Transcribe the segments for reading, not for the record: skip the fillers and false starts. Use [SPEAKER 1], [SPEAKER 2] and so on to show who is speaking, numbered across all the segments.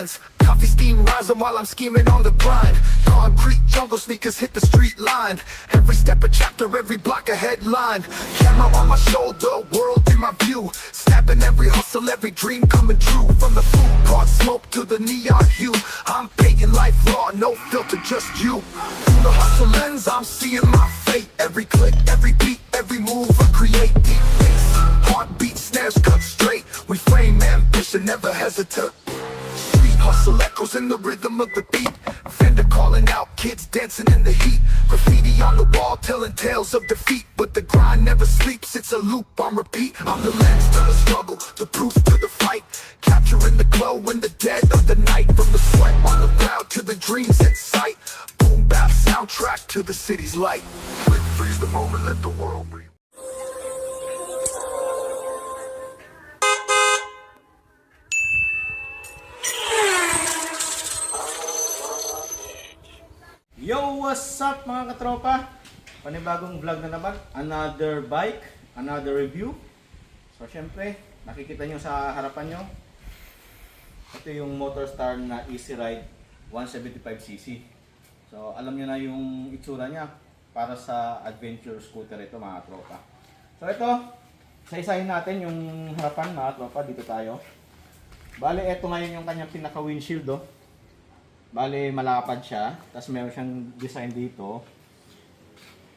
[SPEAKER 1] lines. Coffee steam rising while I'm scheming on the grind. Concrete jungle sneakers hit the street line. Every step a chapter, every block a headline. Camera on my shoulder, world in my view. Snapping every hustle, every dream coming true. From the food court smoke to the neon hue. I'm painting life raw, no filter, just you. Through the hustle lens, I'm seeing my fate. Every click, every beat, every move I create. Deep bass, heartbeat, snares cut straight. We frame ambition, never hesitate. Street hustle echoes in the rhythm of the beat. Fender calling out, kids dancing in the heat. Graffiti on the wall telling tales of defeat. But the grind never sleeps, it's a loop on repeat. I'm the lens to the struggle, the proof to the fight. Capturing the glow in the dead of the night. From the sweat on the brow to the dreams in sight. Boom bap soundtrack to the city's light. Quick freeze the moment, let the world breathe.
[SPEAKER 2] Yo, what's up mga katropa? Panibagong vlog na naman. Another bike, another review. So syempre, nakikita nyo sa harapan nyo. Ito yung Motorstar na Easy Ride 175cc. So alam nyo na yung itsura niya para sa adventure scooter ito mga tropa. So ito, isa-isahin natin yung harapan mga tropa. Dito tayo. Bale, ito ngayon yung kanyang pinaka windshield oh. Bale, malapad siya. Tapos meron siyang design dito.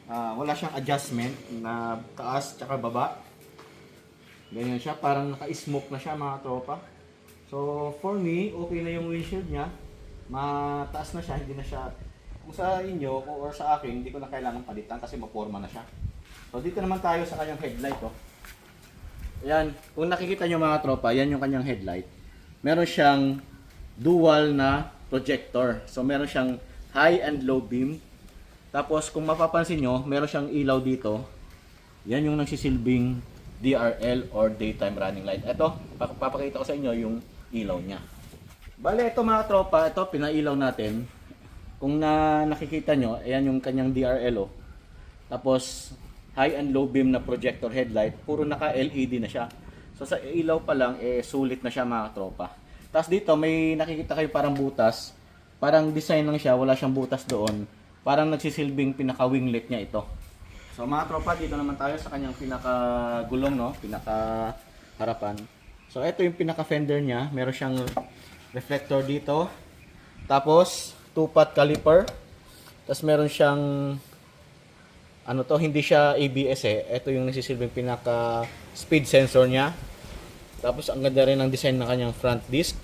[SPEAKER 2] Wala siyang adjustment na taas tsaka baba. Ganyan siya. Parang naka-smoke na siya mga tropa. So, for me, okay na yung windshield niya. Mataas na siya. Hindi na siya, kung sa inyo or sa akin, hindi ko na kailangan palitan kasi maporma na siya. So, dito naman tayo sa kanyang headlight. Oh. Ayan. Kung nakikita nyo mga tropa, yan yung kanyang headlight. Meron siyang dual na projector. So meron siyang high and low beam. Tapos kung mapapansin nyo, meron siyang ilaw dito. Yan yung nagsisilbing DRL or daytime running light. Ito, papakita ko sa inyo yung ilaw niya. Bale, ito mga tropa, ito pinailaw natin. Kung nakikita nyo, ayan yung kanyang DRL oh. Tapos high and low beam na projector headlight, puro naka LED na siya. So sa ilaw pa lang, sulit na siya mga tropa. Tapos dito may nakikita kayo parang butas. Parang design lang siya, wala siyang butas doon. Parang nagsisilbing pinaka-winglet niya ito. So mga tropa, dito naman tayo sa kanyang pinaka-gulong, no? Pinaka-harapan. So ito yung pinaka-fender niya. Meron siyang reflector dito. Tapos, 2-pot caliper. Tapos meron siyang ano to, hindi siya ABS eh. Ito yung nagsisilbing pinaka-speed sensor niya. Tapos ang ganda rin ng design ng kanyang front disc.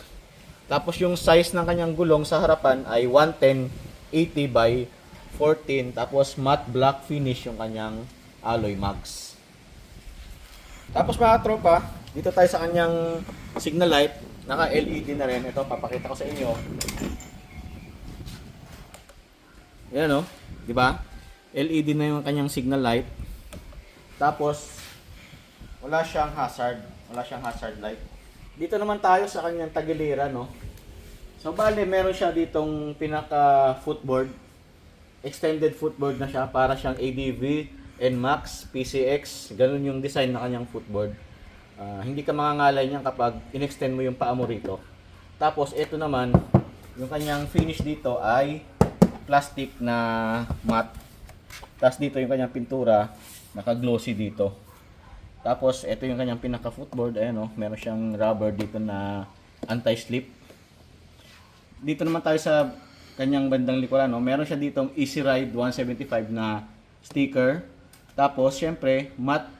[SPEAKER 2] Tapos yung size ng kanyang gulong sa harapan ay 110/80 by 14. Tapos matte black finish yung kanyang alloy mags. Tapos mga tropa, dito tayo sa kanyang signal light. Naka LED na rin. Ito papakita ko sa inyo. Ayan oh, di ba? LED na yung kanyang signal light. Tapos wala siyang hazard. Wala siyang hazard light. Dito naman tayo sa kanyang tagiliran, no? So, bale, meron siya ditong pinaka-footboard. Extended footboard na siya. Para siyang ADV, NMAX, PCX. Ganun yung design na kanyang footboard. Hindi ka mangangalay niyan kapag in-extend mo yung paa mo rito. Tapos, ito naman, yung kanyang finish dito ay plastic na matte. Tapos, dito yung kanyang pintura, naka-glossy dito. Tapos, ito yung kanyang pinaka-footboard. Ayan o, meron siyang rubber dito na anti-slip. Dito naman tayo sa kanyang bandang likuran. No? Meron siya ditong Easy Ride 175 na sticker. Tapos, syempre, matte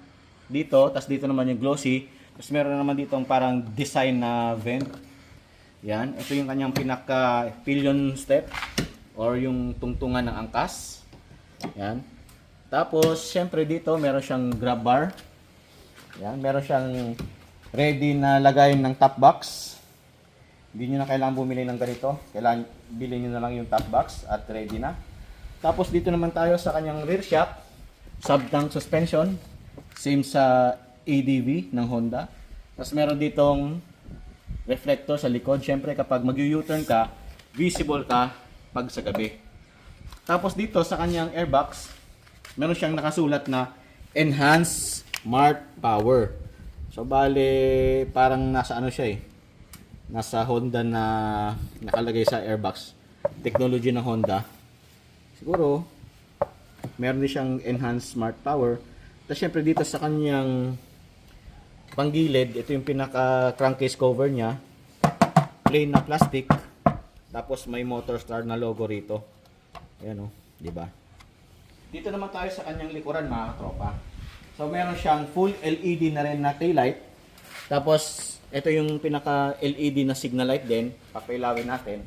[SPEAKER 2] dito. Tapos, dito naman yung glossy. Tapos, meron naman ditong parang design na vent. Yan. Ito yung kanyang pinaka-pillion step or yung tungtungan ng angkas. Yan. Tapos, syempre dito, meron siyang grab bar. Yan, meron siyang ready na lagayin ng top box. Hindi nyo na kailangan bumili ng ganito. Kailangan bilhin nyo na lang yung top box at ready na. Tapos dito naman tayo sa kanyang rear shock. Sub-tank suspension. Same sa ADV ng Honda. Tapos meron ditong reflector sa likod. Siyempre kapag mag-U-turn ka, visible ka pag sa gabi. Tapos dito sa kanyang airbox, meron siyang nakasulat na Enhanced Smart Power. So bale parang nasa ano siya eh. nasa Honda na nakalagay sa airbox. Technology ng Honda. Siguro, meron din siyang enhanced smart power. Tapos syempre dito sa kanyang panggilid, ito yung pinaka crankcase cover niya. Plain na plastic. Tapos may motor star na logo rito. Ayan o, di ba? Dito naman tayo sa kanyang likuran mga katropa. So meron siyang full LED na rin na taillight. Tapos ito yung pinaka LED na signal light din. Papailawin natin.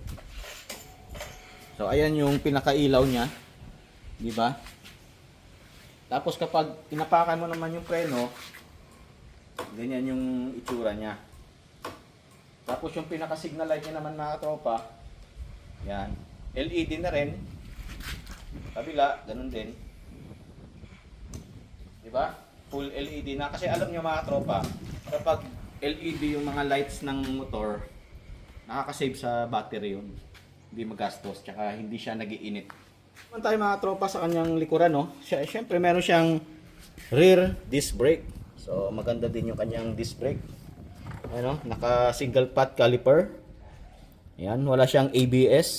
[SPEAKER 2] So ayan yung pinaka ilaw niya. Di ba? Tapos kapag tinapakan mo naman yung preno, ganyan yung itsura niya. Tapos yung pinaka signal light niya naman mga katropa, yan, LED na rin. Kabila, ganun din. Diba? Full LED na. Kasi alam nyo mga tropa, kapag LED yung mga lights ng motor, nakakasave sa battery yun. Hindi magastos, tsaka hindi siya nagiinit. Naman tayo mga tropa sa kanyang likuran, no? Siyempre meron siyang rear disc brake. So maganda din yung kanyang disc brake. Ano, naka single pot caliper. Yan, wala siyang ABS.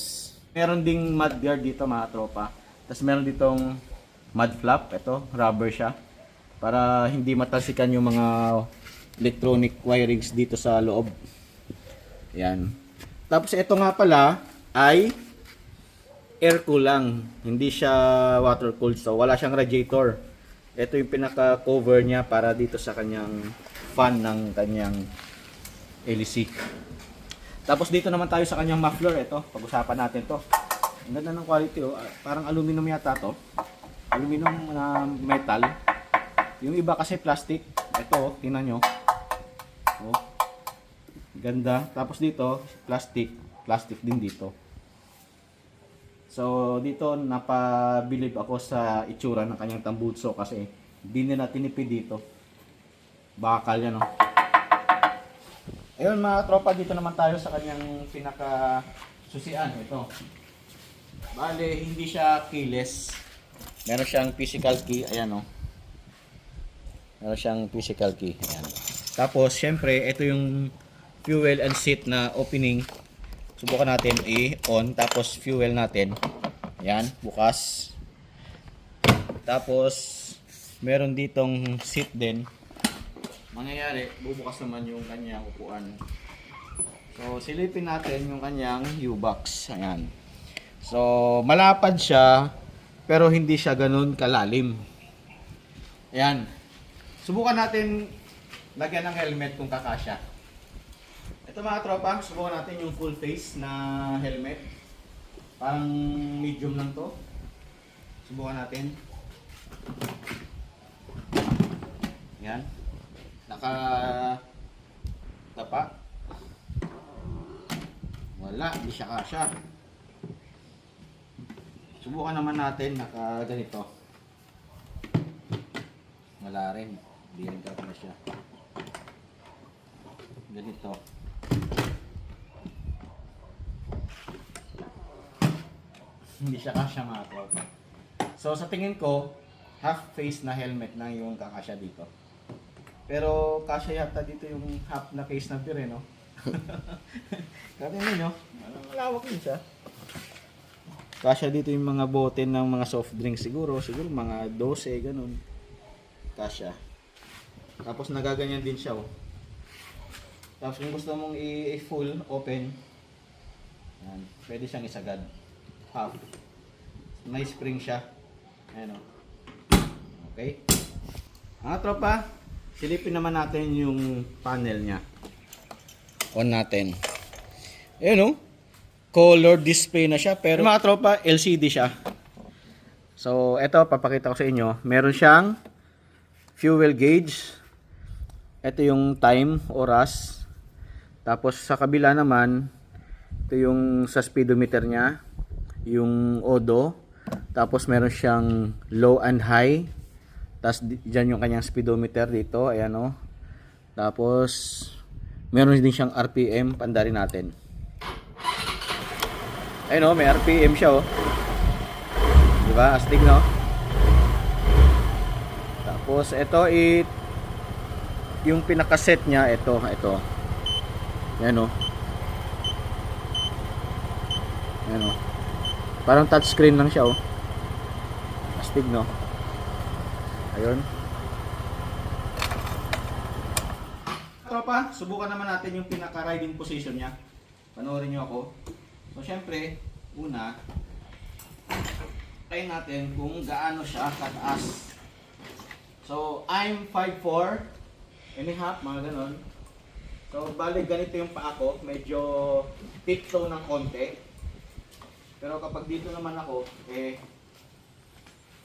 [SPEAKER 2] Meron ding mud guard dito mga tropa. Tapos meron ditong mud flap, ito, rubber siya. Para hindi matalsikan yung mga electronic wirings dito sa loob. Yan. Tapos ito nga pala ay air cool lang. Hindi siya water cooled. So wala siyang radiator. Ito yung pinaka cover niya para dito sa kanyang fan ng kanyang LEC. Tapos dito naman tayo sa kanyang muffler. Ito, pag-usapan natin to. Ang ganda ng quality, oh. Parang aluminum yata to. Aluminum na metal. Yung iba kasi plastic. Ito, oh, tingnan nyo. Oh. Ganda. Tapos dito, plastic. Plastic din dito. So, dito napabilib ako sa itsura ng kanyang tambutso kasi hindi nila tinipid dito. Bakal yan, oh. Ayun mga tropa, dito naman tayo sa kanyang pinaka susian. Ito. Bale, hindi siya keyless. Meron siyang physical key. Ayan, oh. Meron siyang physical key. Ayan. Tapos, syempre, ito yung fuel and seat na opening. Subukan natin i-on. Tapos, fuel natin. Ayan, bukas. Tapos, meron ditong seat din. Mangyayari, bubukas naman yung kanyang upuan. So, silipin natin yung kanyang U-box. Ayan. So, malapad siya, pero hindi siya ganun kalalim. Ayan. Subukan natin lagyan ng helmet kung kakasya. Ito mga tropa, subukan natin yung full face na helmet. Parang medium lang to. Subukan natin. Ayan. Naka-tapa. Wala, hindi siya kasya. Subukan naman natin naka ganito. Wala rin, hindi rin kasya. Ganito. Hindi siya kasya mga tropa. So sa tingin ko, half face na helmet na yung kakasya dito. Pero kasya yata dito yung half na case ng beer, no? Tingnan nyo, malawak yun siya. Kasya dito yung mga bote ng mga soft drinks siguro mga 12, ganun. Kasya. Tapos nagaganyan din siya, oh. Tapos kung gusto mong i-full open, yan, pwede siyang isagad. Half. May spring siya. Ayan, oh. Okay. Mga tropa, silipin naman natin yung panel niya. On natin. Ayan, oh. Color display na siya. Pero mga tropa, LCD siya. So, eto, papakita ko sa inyo. Meron siyang fuel gauge. Ito yung time, oras. Tapos sa kabila naman, ito yung sa speedometer niya. Yung odo. Tapos meron siyang low and high. Tapos dyan yung kanyang speedometer dito. Ayan, o. Tapos meron din siyang RPM. Pandarin natin. Ayan, o. May RPM siya, o. Diba? Astig, no? Tapos ito yung pinakaset niya. Ito. Ayan, o. Ayan o. Parang touchscreen lang siya o. Astig no. Ayun. Tropa, subukan naman natin yung pinaka-riding position niya. Panoorin nyo ako. So syempre, una, try natin kung gaano siya kataas. So I'm 5'4", and a half, mga ganon. So bali ganito yung paa ko, medyo tiptoe ng konti. Pero kapag dito naman ako,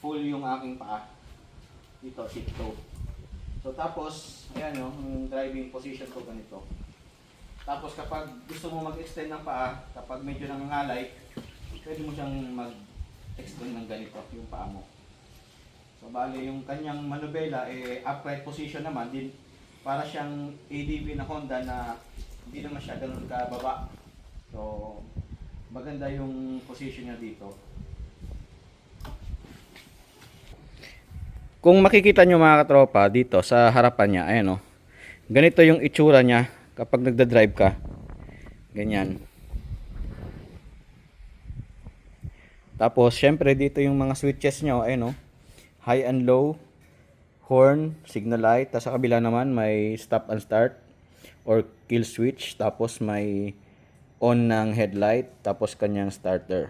[SPEAKER 2] full yung aking paa. Dito, tiptoe. So tapos, ayan o, yung driving position ko ganito. Tapos kapag gusto mo mag-extend ng paa, kapag medyo nangangalay, pwede mo siyang mag-extend ng ganito, yung paa mo. So bali, yung kanyang manubela, upright position naman, din para siyang ADV na Honda na hindi naman siya ganun kababa. So, maganda yung position niya dito. Kung makikita nyo mga katropa dito sa harapan niya, ayan o. Ganito yung itsura niya kapag nagda-drive ka. Ganyan. Tapos syempre dito yung mga switches nyo, ayan o. High and low, horn, signal light. Tapos sa kabila naman may stop and start or kill switch. Tapos may on ng headlight. Tapos kanyang starter.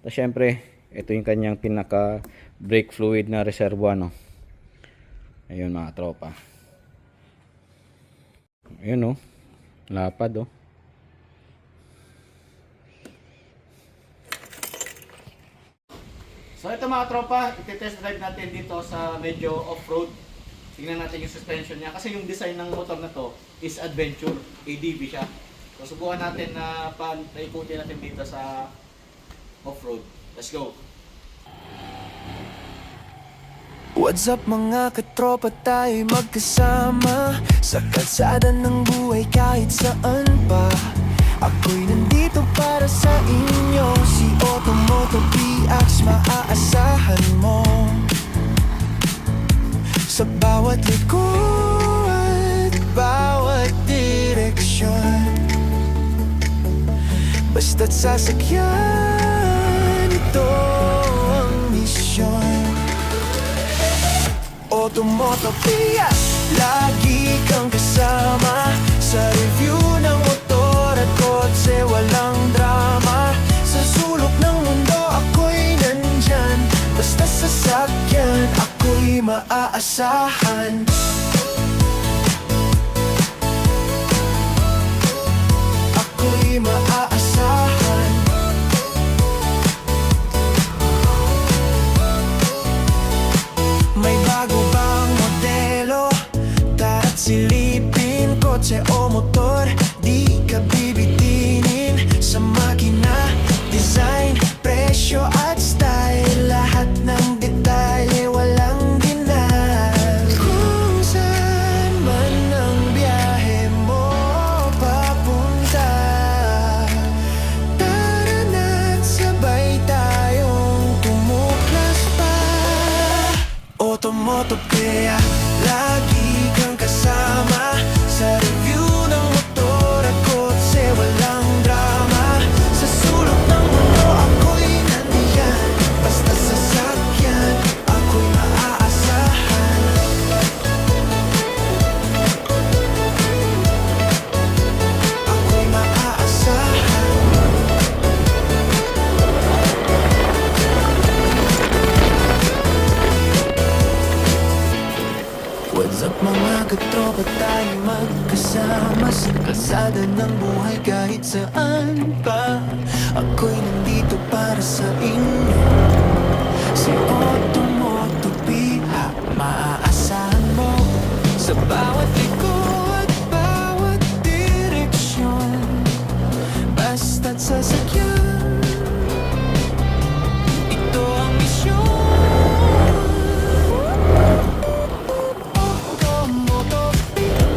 [SPEAKER 2] Tapos syempre ito yung kanyang pinaka brake fluid na reservoir no. Ayun mga tropa. Ayun oh. Lapad oh. So ito mga tropa, iti-test drive natin dito sa medyo off-road. Tingnan natin yung suspension niya kasi yung design ng motor na to is adventure, ADV siya. So subukan natin na paikutin natin dito sa off-road. Let's go.
[SPEAKER 3] What's up mga katropa, tayo'y magkasama sa kalsada ng buhay kahit saan pa. Ako'y nandito para sa inyo, si Automoto PX maaasahan mo. Sa bawat liko at bawat direksyon, basta't sasakyan, ito ang misyon. Automoto PX, lagi kang kasama sa review ng motor at kotse, walang drama. Sa sulok ng mundo ako'y nandyan, basta sasakyan ako'y maaasahan. Ako'y maaasahan. May bago bang modelo? Tara't silipin, kotse o motor, di ka bibitinin sa makina. Design, presyo at style, lahat ng detalye walang deny. Kung saan man ang biyahe mo papunta, tara na't sabay tayong tumuklas pa. Automoto kaya lagi kang kasama sa review ng motor at kotse, walang drama. Sa sulok ng mundo ako'y nandiyan, basta sasakyan ako'y maaasahan. Ako'y maaasahan. What's up mga katropa, tayo magkasama sa kalsada ng buhay kahit saan pa. Ako'y nandito para sa inyo, si Automoto PH, maaasahan mo. Sa bawat liko at bawat direksyon, basta't sasakyan, ito ang misyon.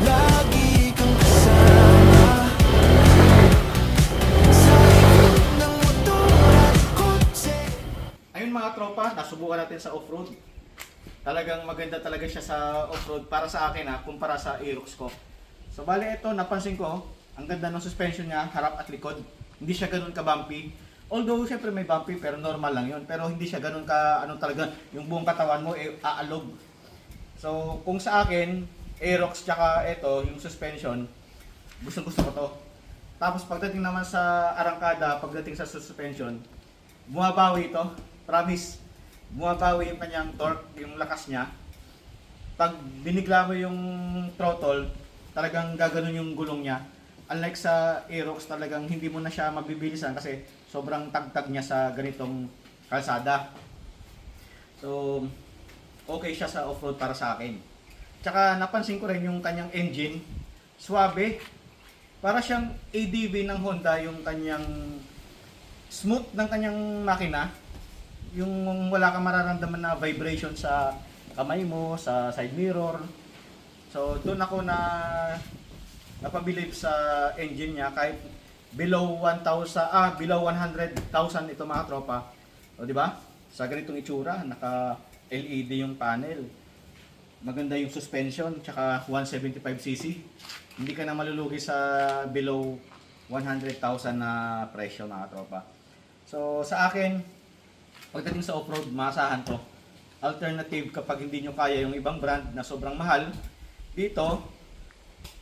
[SPEAKER 3] Lagi kang kasama sa review ng motor at kotse.
[SPEAKER 2] Ayun mga tropa, nasubukan natin sa off-road. Talagang maganda talaga siya sa off-road para sa akin kumpara sa Aerox ko. So bali ito, napansin ko, ang ganda ng suspension niya, harap at likod. Hindi siya ganun ka-bumpy. Although syempre may bumpy pero normal lang yun. Pero hindi siya ganun ka ano talaga yung buong katawan mo aalog. So kung sa akin, Aerox tsaka ito yung suspension, gusto ko to. Tapos pagdating naman sa arangkada, pagdating sa suspension, bumabawi ito. Promise. Bumabawi yung kanyang torque, yung lakas niya. Pag binigla mo yung throttle, talagang gaganon yung gulong niya. Unlike sa Aerox, talagang hindi mo na siya mabibilisan kasi sobrang tagtag niya sa ganitong kalsada. So, okay siya sa off-road para sa akin. Tsaka napansin ko rin yung kanyang engine, suwabe. Para siyang ADV ng Honda yung kanyang smooth ng kanyang makina. Yung wala kang mararamdaman na vibration sa kamay mo, sa side mirror. So doon ako napabilib sa engine niya kahit below 100,000 ito mga tropa. O di ba? Sa ganitong itsura, naka LED yung panel. Maganda yung suspension, tsaka 175cc. Hindi ka na malulugi sa below 100,000 na presyo mga tropa. So sa akin, pagdating sa off-road, maasahan to. Alternative kapag hindi nyo kaya yung ibang brand na sobrang mahal, dito,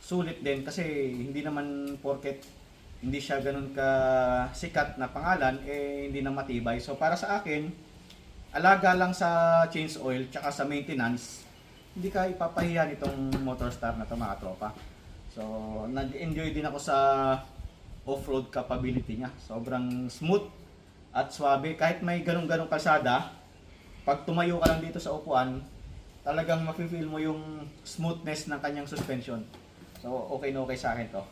[SPEAKER 2] sulit din kasi hindi naman porket hindi siya ganun ka sikat na pangalan, hindi na matibay. So para sa akin, alaga lang sa change oil tsaka sa maintenance, hindi ka ipapahiya nitong Motorstar na to mga tropa. So nag-enjoy din ako sa off-road capability niya. Sobrang smooth at swabe. Kahit may ganong-ganong kalsada, pag tumayo ka lang dito sa upuan, talagang mafe-feel mo yung smoothness ng kanyang suspension. So okay na okay sa akin to.